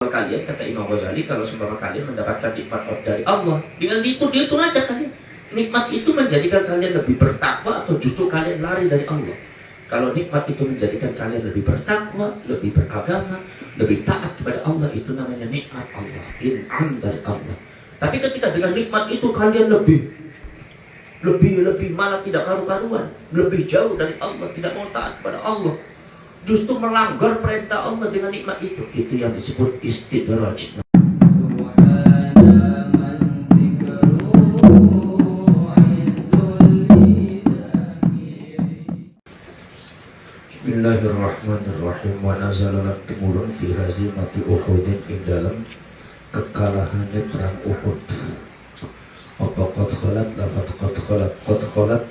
kalian, kata Imam Ghazali, kalau seumpama kalian mendapatkan nikmat dari Allah, dengan dihitung aja kalian. Nikmat itu menjadikan kalian lebih bertakwa atau justru kalian lari dari Allah? Kalau nikmat itu menjadikan kalian lebih bertakwa, lebih beragama, lebih taat kepada Allah, itu namanya nikmat Allah, in'am dari Allah. Tapi ketika dengan nikmat itu kalian lebih malah tidak karu-karuan, lebih jauh dari Allah, tidak mau taat kepada Allah, justru melanggar perintah Allah dengan nikmat itu yang disebut istidraj. Bismillahirrahmanirrahim. Wa nazalat temurun fi hazimati Uhudin, ing dalam kekalahannya perang Uhud. Apa qad khalat, lafat qad khalat,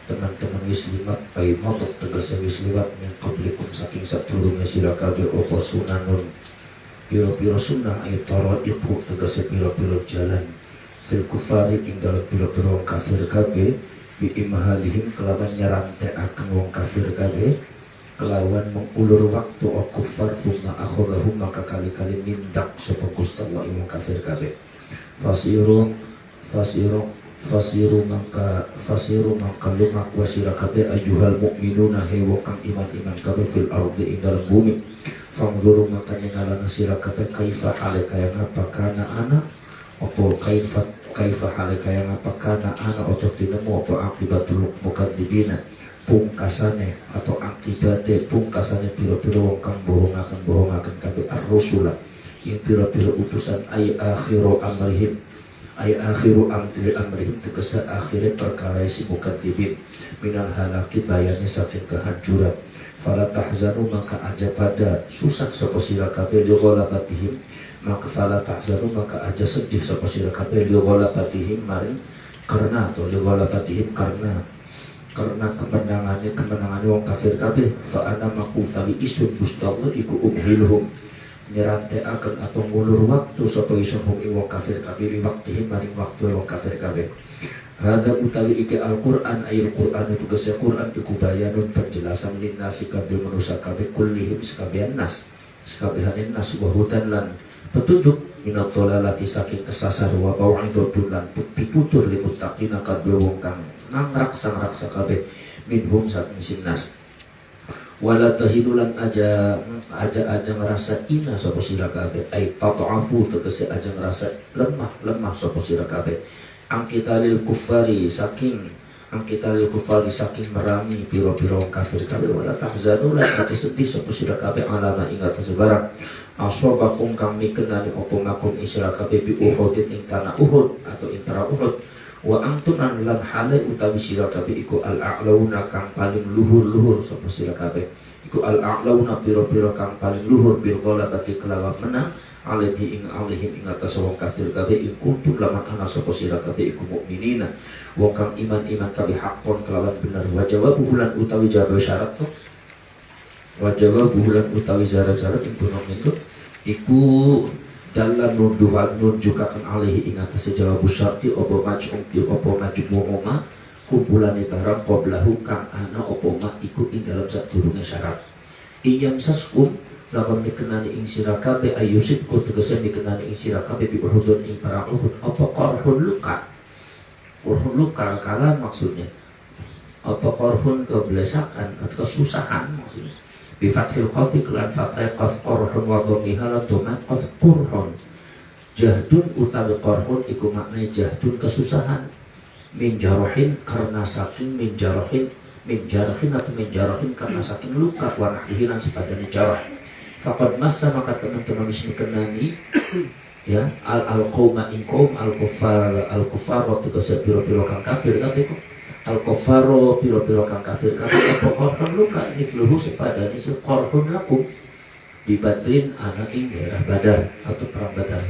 teman-teman wislimat pai motot tegese wislimat min qablikum saking sadurunge sira kabeh apa sunanun pira-pira sunnah ay taraiqu tegese pira-pira jalan fil kufari ing dalem pira-pira wong kafir kabeh bi imahalihim kelawan nyaranteaken wong kafir kabeh kelawan mengulur waktu kufar thumma akhadhahum maka kali-kali nindak sapa Gusti Allah wong kafir kabeh fasiru maka lumak wasira kabeh ayyuhal mu'minuna hewa kang iman kabeh fil ardi ing dalem bumi fangzuru maka ningalana sira kabeh kaifa hale kaya ngapa kana ana apa kaifa hale kaya ngapa kana ana otot tinemu apa akibatul mukadzibina pungkasane atau akibate pungkasane pira-pira wong kang bohongaken kabeh ar-rusula ing pira-pira utusan ay akhiru amrihim ay akhiru amrihim tegese akhire perkara si mukadzibin minal halaki bayane saking kehancuran fala tahzanu maka aja pada susah sapa sira kabeh li ghalabatihim maka fala tahzanu maka aja sedih sapa sira kabeh li ghalabatihim maring karena atau li ghalabatihim karena kemenangannya wong kafir kabeh fa ana maku tawi isun Gusti Allah iku umhilhum nyeranteaken atau ngulur waktu sapa isun wong kafir kabeh waktihim maring waktu wong kafir kabeh. Hada utawi iki Al-Qur'an ayat Qur'an itu gese Qur'an iku bayanun penjelasan linnasi kabeh manusia kabeh kullihim sekabehan nas sekabehan nas wa hudan lan petunjuk minat tolalati saking kesasar wa baw'idun lan pitutur limuttaqina kabeh wong kang raksa kabeh minhum saking sinnas wala tahidulan aja ngerasa ina sapa sira kabeh ai tata'afu tegese aja ngerasa lemah sapa sira kabeh angkitalil kufari saking merami pira-pira wong kafir kabeh wala tahzanu lan aja sedih sapa sira kabeh alama ing atase barang aswabakum kang mikenani apa makum sira kabeh bi Uhud ing tanah Uhud atau ing tanah Uhud wa antum lan hale utawi sira kabeh iku al-a'launa kang paling luhur sapa sira kabeh iku al-a'launa pira-pira kang paling luhur bil ghalabati kelawan menang alaihi ing alihim ing atas wong kafir kabeh ing kuntum laman ana sapa sira kabeh iku mukminina wong kang iman kabeh hakon kelawan bener wa jawabu lan utawi jawab syarat to wa jawabu lan utawi syarat ing punong itu iku dalam nunjukakan alaihi ing atas jawab syarti opo maju mu'oma kumpulane barang qoblahu kang ana opo ma iku ing dalam sadurunge syarat iyam saskum lawan dikenani ing sira kabeh ayusid ku tegese dikenani ing sira kabeh bi Uhudun ing perang Uhud apa qarhun luka kalah maksudnya apa qarhun keblesakan atau kesusahan maksudnya bifathil qafi kelan fathai qaf qarhun wa dhammiha la dhamma qaf qurhun jahdun utawi qarhun iku maknane jahdun kesusahan min jarahin karena saking min jarahin karena saking luka wa nahwihi lan sepadane jarah faqad massa maka teman-teman wis kenani ya al-qauma in qaum al-kuffar wa tegese pira-pira kang kafir kabeh al-kuffaro piro-piro kang kafir kabeh apa korban luka nifluhu sepadane korban lakum di Badrin ana ing daerah Badar atau perang Badar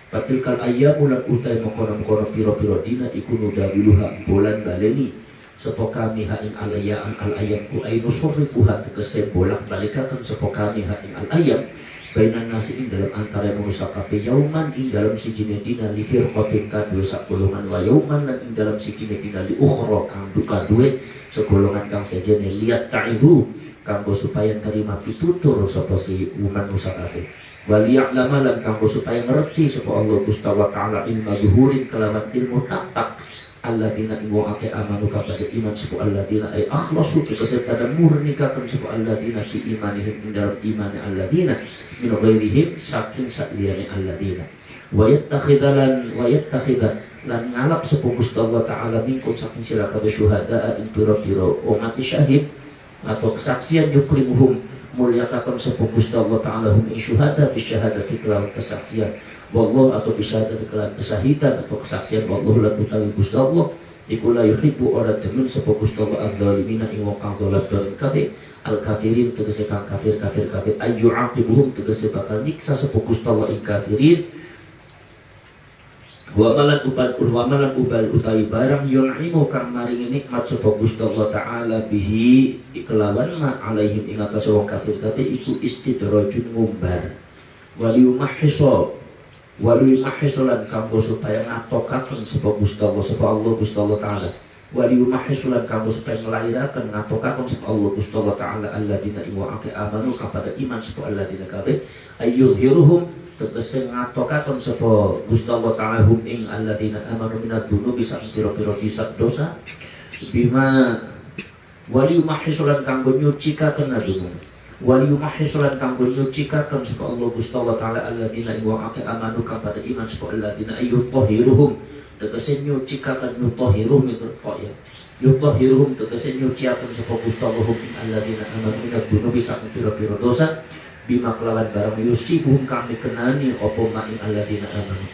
batilkal ayyamu lan utai mengkono-kono piro-piro dina iku nudawiluha bolan baleni sapa kami ha ing al-ayyam ku ay nusrifuha tegese bolak balikaken sapa kami ha ing al-ayyam bainan nasi ing dalam antara manusia kabeh yauman ing dalam sijine dina li firqatin kadue sagolongan wa yauman lan ing dalam sijine dina li ukhra kang duka duwe segolongan kang sejene liat ta'izu kanggo supaya terima pitutur sapa si manusia kabeh Waliya'lama lan kanggo supaya ngerti sapa Allah Gusti wa taala ilmu zuhurin kalawan ilmu tampak alladzina ibu ake amanu kepada iman sapa alladzina ay akhlasu tegese pada murnikaken sapa alladzina fi imanihim dalam iman alladzina min ghairihim saking saliyane alladzina wa yattakhidalan lan ngalap sapa Gusti Allah taala minkum saking sira kabeh syuhada ing pira-pira mati syahid atau kesaksian yukrimuhum mulyakaken sapa Gusti Allah taala hum syuhada bi syahadati kelawan kesaksian wallah atau bisyahadati kelawan kesahidan atau kesaksian wallahu la tutawi Gusti Allah iku la yuhibbu ora demen sapa Gusti Allah adzalimina ing wong kang zalim kabeh al kafirin tegese kang kafir kabeh ayu aqibuhum tegese bakal nyiksa sapa Gusti Allah ing kafirin wa malan ubal utawi barang yun'imu kang maringi nikmat sapa Gusti Allah taala bihi iklawan ma alaihim ing atas wong kafir kabeh iku istidrajun ngumbar waliyumahhisulan kanggo supaya ngatokaken sapa Gusti Allah taala waliyumahhisulan kanggo supaya nglairaken ngatokaken sapa Allah Gusti Allah taala alladzina iwa'ake amanu kepada iman sapa alladzina kabeh ayyuhiruhum tegese ngatokaken sapa Gusti Allah taala hum ing alladzina amanu minadz dzunubi sak pira-pira dosa bima waliyumahhisulan kanggo nyucikaken adunmu waliyumahhisulan kanggo nyucikaken sapa Allah Gusti Allah taala alladzina iwa'ake amanu kepada iman sapa alladzina ayyutahhiruhum tegese nyucikaken nyutahhiruhum itu kok ya yutahhiruhum tegese nyuciaken sapa Gusti Allah hum ing alladzina amanu minadz dzunubi sak pira-pira dosa bima kelawan barang yusibuhum kami kenani opo ma'in alladzina amanu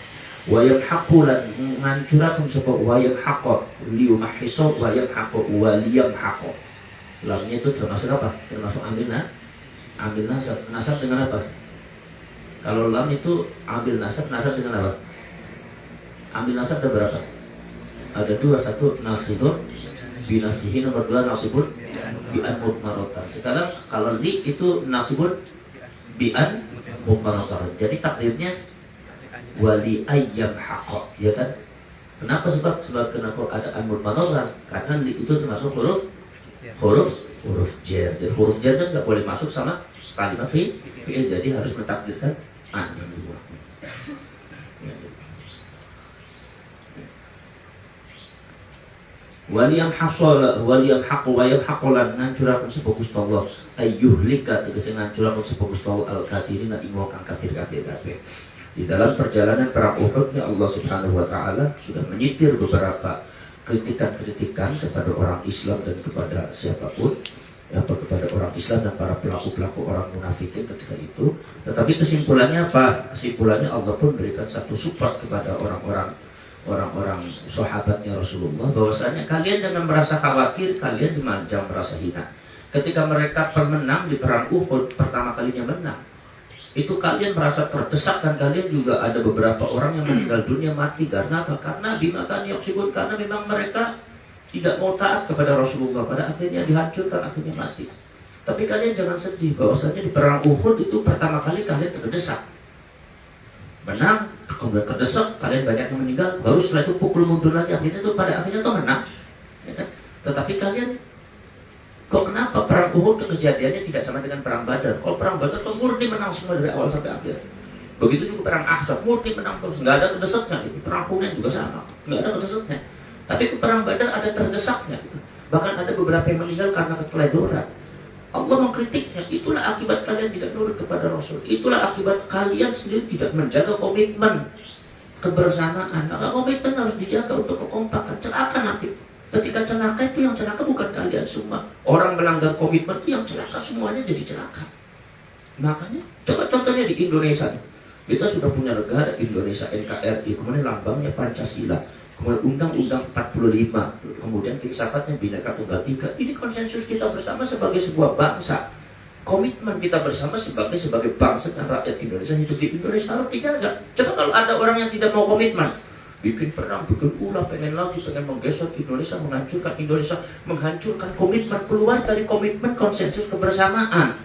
wa yamhaqulan ngancuraken sapa wa yamhaqu liyumahhisu wa yamhaqu wa liyamhaqu lamnya itu termasuk apa? Termasuk ambil nasab dengan apa? Kalau lam itu ambil nasab dengan apa? Ambil nasab ada berapa? Ada dua, satu nasibun binasihi, nomor dua nasibun bi'an mudmaratan. Sekarang kalau li itu nasibun bi'an mudmaratan. Jadi takdirnya wali ayyam haqqa, ya kan? Kenapa? Sebab kenapa ada an mudmaratan? Karena li itu termasuk huruf jar. Jadi huruf jar kan nggak boleh masuk sama kalimat fi'il, jadi harus mentakdirkan an yang dua. Waliyam haqqalan ngancuraken sapa Gusti Allah ayyuhlika tegese ngancuraken sapa Gusti Allah al kafirin ing wong kang kafir-kafir kabeh. Di dalam perjalanan perang Uhud ini Allah Subhanahu wa taala sudah menyitir beberapa kritikan-kritikan kepada orang Islam dan kepada siapapun, kepada orang Islam dan para pelaku-pelaku orang munafikin ketika itu. Tetapi kesimpulannya apa? Kesimpulannya Allah pun memberikan satu support kepada orang-orang sahabatnya Rasulullah, bahwasanya kalian jangan merasa khawatir, kalian jangan merasa hina. Ketika mereka menang di perang Uhud, pertama kalinya menang, itu kalian merasa terdesak dan kalian juga ada beberapa orang yang meninggal dunia mati karena apa? Karena bimakan yaksibun, karena memang mereka tidak mau taat kepada Rasulullah, pada akhirnya dihancurkan, akhirnya mati. Tapi kalian jangan sedih, bahwasanya di perang Uhud itu pertama kali kalian terdesak, menang, kemudian kedesak, kalian banyak yang meninggal, baru setelah itu pukul mundur lagi, akhirnya itu pada akhirnya itu menang, ya kan? Tetapi kalian kok kenapa perang Uhud kejadiannya tidak sama dengan perang Badar? Kalau perang Badar itu murni menang semua dari awal sampai akhir. Begitu juga perang Ahzab, murni menang terus, nggak ada kedesaknya. Itu perang Hunain juga sama, nggak ada kedesaknya. Tapi ke perang Badar ada terdesaknya. Bahkan ada beberapa yang meninggal karena keteledoran. Allah mengkritiknya, itulah akibat kalian tidak nurut kepada Rasul. Itulah akibat kalian sendiri tidak menjaga komitmen kebersamaan. Maka komitmen harus dijaga untuk kekompakan. Celaka nanti. Ketika celaka itu yang celaka bukan kalian semua. Orang melanggar komitmen itu yang celaka, semuanya jadi celaka. Makanya, coba contohnya di Indonesia. Kita sudah punya negara Indonesia NKRI, kemudian lambangnya Pancasila. Kemudian Undang-Undang 45, kemudian filsafatnya Bhinneka Tunggal Ika. Ini konsensus kita bersama sebagai sebuah bangsa. Komitmen kita bersama sebagai bangsa dan rakyat Indonesia hidup di Indonesia harus dijaga. Coba kalau ada orang yang tidak mau komitmen, bikin perang, bikin ulah, pengen menggeser Indonesia, menghancurkan komitmen, keluar dari komitmen konsensus kebersamaan.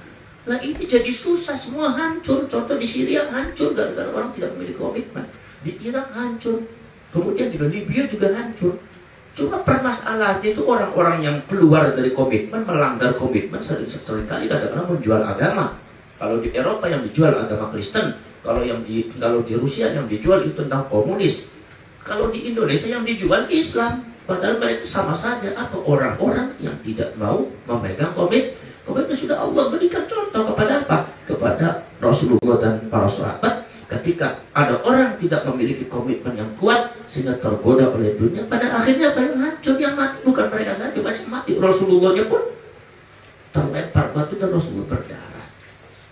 Nah ini jadi susah, semua hancur. Contoh di Syria hancur gara-gara orang tidak memiliki komitmen. Di Irak hancur. Kemudian juga Libya juga hancur. Cuma permasalahannya itu orang-orang yang keluar dari komitmen, melanggar komitmen, seringkali kadang-kadang menjual agama. Kalau di Eropa yang dijual agama Kristen, kalau di Rusia yang dijual itu tentang komunis. Kalau di Indonesia yang dijual Islam. Padahal mereka sama saja. Apa orang-orang yang tidak mau memegang komitmen sudah Allah berikan contoh kepada apa? Kepada Rasulullah dan para sahabat. Ketika ada orang tidak memiliki komitmen yang kuat sehingga tergoda oleh dunia, pada akhirnya apa yang hancur, yang mati bukan mereka saja, banyak mati. Rasulullahnya pun terlempar batu dan Rasulullah berdarah.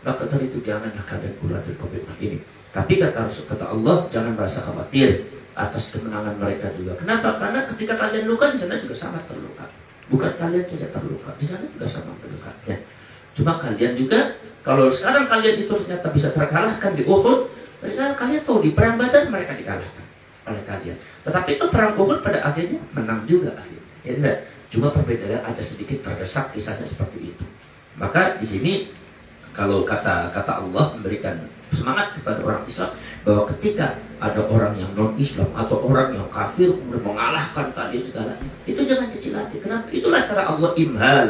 Maka dari itu janganlah kalian keluar dari komitmen ini. Tapi kata Allah, jangan merasa khawatir atas kemenangan mereka juga. Kenapa? Karena ketika kalian luka di sana juga sama terluka. Bukan kalian saja terluka, di sana juga sama terluka. Ya. Cuma kalian juga, kalau sekarang kalian itu ternyata bisa terkalahkan di Uhud, kalian tahu di perang Badar mereka dikalahkan oleh kalian. Tetapi itu perang Uhud pada akhirnya menang juga akhirnya. Ya enggak? Cuma perbedaan ada sedikit terdesak kisahnya seperti itu. Maka di sini kalau kata Allah memberikan semangat kepada orang Islam bahwa ketika ada orang yang non-Islam atau orang yang kafir kemudian mengalahkan kalian segalanya, itu jangan kecil hati. Kenapa? Itulah cara Allah imhal.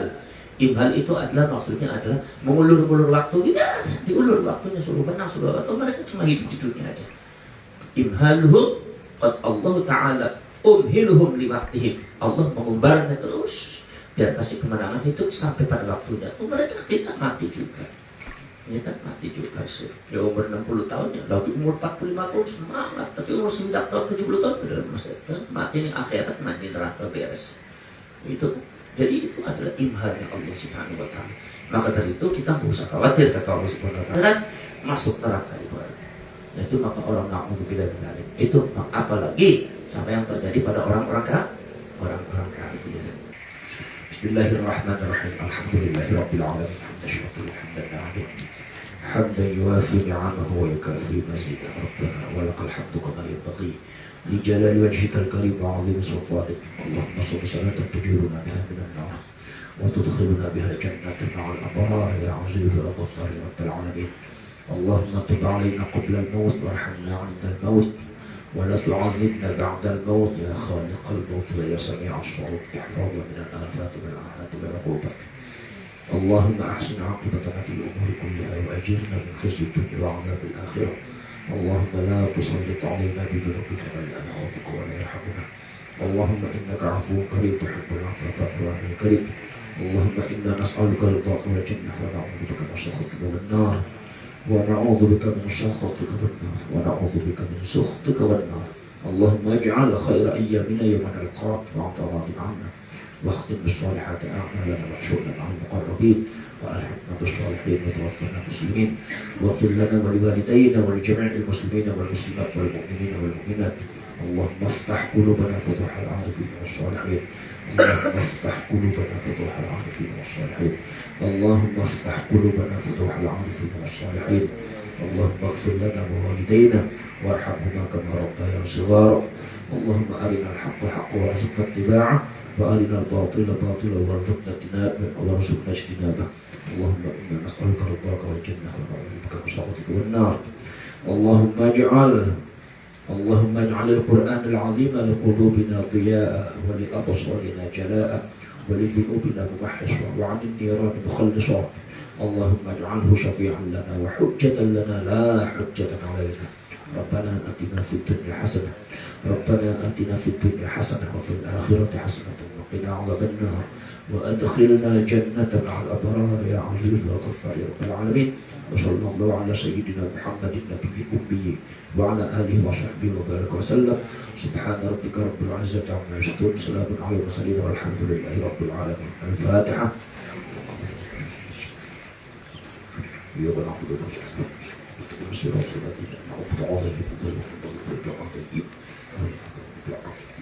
Imhal itu adalah maksudnya adalah mengulur-ulur waktu. Tidak, diulur waktunya suruh menang, suruh atau mereka cuma hidup di dunia aja. Imhalhum qad Allah Ta'ala umhiluhum liwaktihim. Allah mengumbarnya terus biar kasih kemenangan itu sampai pada waktunya. Mereka tidak mati juga. Ini kan mati juga sih. Ya umur 60 tahun ya, lagi umur 45 tahun semangat, tapi umur 9 tahun 70 tahun sudah mati ini akhirat mati neraka beres. Itu jadi itu adalah imhalnya Allah Subhanahu wa Ta'ala. Maka dari itu kita nggak usah khawatir kata Allah Subhanahu wa Ta'ala masuk neraka ibarat. Itu maka orang na'udzubillah min dzalik. Itu apalagi sampai yang terjadi pada orang-orang kafir. Bismillahirrahmanirrahim. Alhamdulillahirabbil alamin. Hamdan yuwafi ni'amahu wa yukafi mazidah. Rabbana wa lakal hamdu kama yanbaghi لجلال وجهك الكريم وعظيم سلطانك. اللهم صل صلاة تجيرنا بها من النار وتدخلنا بها الجنة مع الأبرار يا عزيز يا غفار يا رب العالمين. اللهم تب علينا قبل الموت وارحمنا عند الموت ولا تعذبنا بعد الموت يا خالق الموت ويا سميع الصوت. احفظنا من الآفات والآفات والعقوبات. اللهم أحسن عاقبتنا في الأمور كلها وأجرنا من خزي الدنيا وعذاب الآخرة. اللهم لا تسلط علينا بذنوبنا من لا نخافك ولا يرحمنا. اللهم انك عفو كريم تحب العفو فاعف عنا كريم. اللهم انا نسالك رضاك والجنه ونعوذ بك من سخطك والنار ونعوذ بك من سخطك والنار ونعوذ بك من سخطك والنار. اللهم اجعل خير ايامنا يوم نلقاك وانت راض عنا واختم بالصالحات اعمالنا واحشرنا مع المقربين وألحقنا بالصالحين وتوفنا مسلمين واغفر لنا ولوالدينا ولجميع المسلمين والمسلمات والمؤمنين والمؤمنات. اللهم افتح قلوبنا فتوح العارفين والصالحين. اللهم افتح قلوبنا فتوح العارفين والصالحين. اللهم افتح قلوبنا فتوح العارفين والصالحين. اللهم اغفر لنا ووالدينا وارحمهما كما ربيانا صغارا. اللهم أرنا الحق حقا وارزقنا اتباعه وأرنا الباطل باطلا وارزقنا اجتنابه. اللهم إنا نسألك رضاك والجنة ونعوذ بك من سخطك والنار. اللهم اجعل القرآن العظيم لقلوبنا ضياء ولأبصارنا جلاء ولذنوبنا ممحصا وعن النيران مخلصا. اللهم اجعله شفيعا لنا وحجة لنا لا حجة علينا. ربنا آتنا في الدنيا حسنة وفي الآخرة حسنة وقنا عذاب النار وأدخلنا الجنة مع الأبرار يا عزيز يا غفار يا رب العالمين. وصلى الله على سيدنا محمد النبي الأمي وعلى آله وصحبه وبارك وسلم. سبحان ربك رب العزة عما يصفون سلام على المرسلين والحمد لله رب العالمين. الفاتحة. إياك نعبد ونستعين اهدنا الصراط المستقيم صراط الذين أنعمت عليهم غير المغضوب عليهم ولا الضالين.